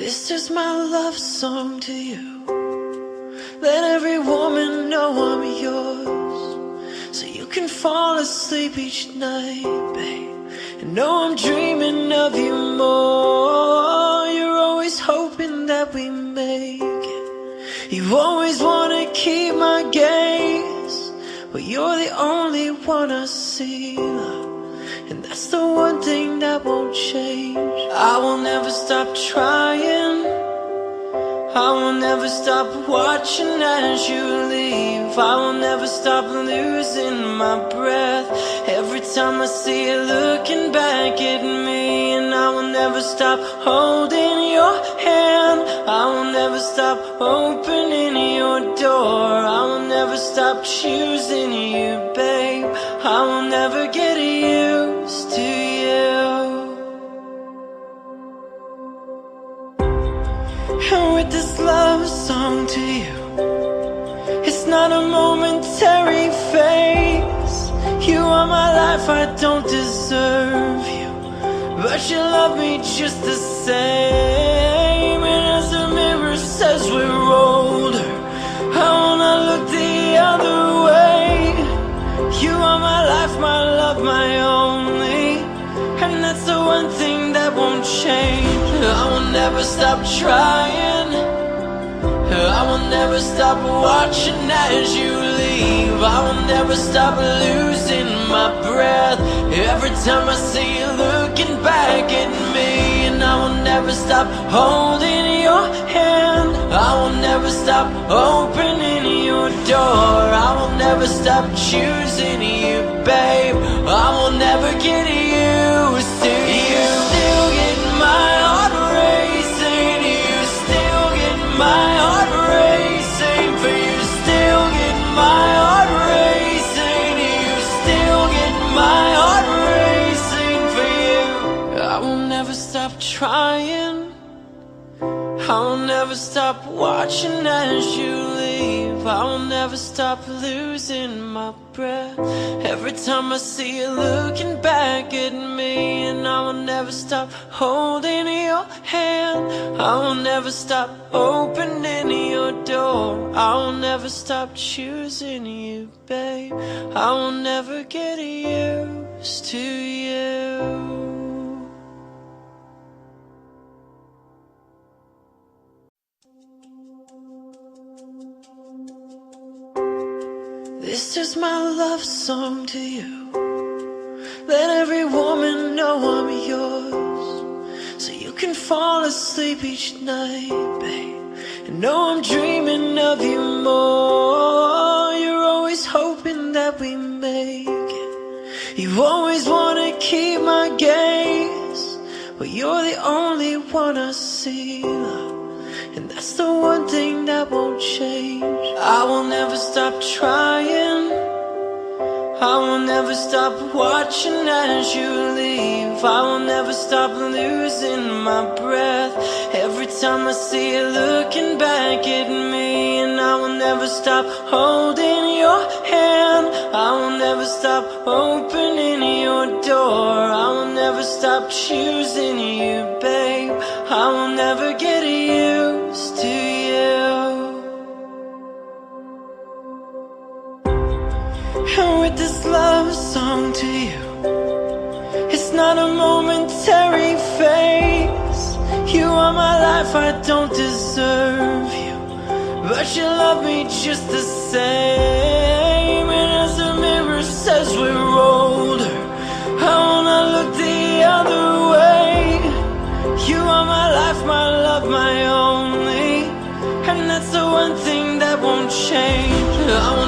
This is my love song to you. Let every woman know I'm yours, so you can fall asleep each night, babe, and know I'm dreaming of you more. You're always hoping that we make it. You always wanna keep my gaze, but you're the only one I see, love, and that's the one thing that won't change. I will never stop trying, I will never stop watching as you leave. I will never stop losing my breath every time I see you looking back at me. And I will never stop holding your hand, I will never stop opening your door. I will never stop choosing you, babe. I will never get used to you. And with this love song to you, it's not a momentary phase. You are my life, I don't deserve you, but you love me just the same. And as the mirror says we're older, I wanna look the other way. You are my life, my love, my only, and that's the one thing that won't change. I will never stop trying, I will never stop watching as you leave. I will never stop losing my breath every time I see you looking back at me. And I will never stop holding your hand, I will never stop opening your door. I will never stop choosing you, babe. I will never get used to you. Still get my heart racing, you still get my heart racing for you. Still get my heart racing, you still get my heart racing for you. I will never stop trying, I will never stop watching as you leave. I will never stop losing my breath every time I see you looking back at me. And I will never stop holding your hand, I will never stop opening your door. I will never stop choosing you, babe. I will never get used to you. This is my love song to you. Let every woman know I'm yours, so you can fall asleep each night, babe, and know I'm dreaming of you more. You're always hoping that we make it. You always wanna keep my gaze, but you're the only one I see, love, and that's the one thing that won't change. I will never stop trying, I will never stop watching as you leave. I will never stop losing my breath every time I see you looking back at me. And I will never stop holding your hand, I will never stop opening your door. I will never stop choosing you, babe. I will never get used to you. And with this love song to you, it's not a momentary phase. You are my life, I don't deserve you, but you love me just the same. And as the mirror says we're older, I wanna look the other way. You are my life, my love, my only, and that's the one thing that won't change. I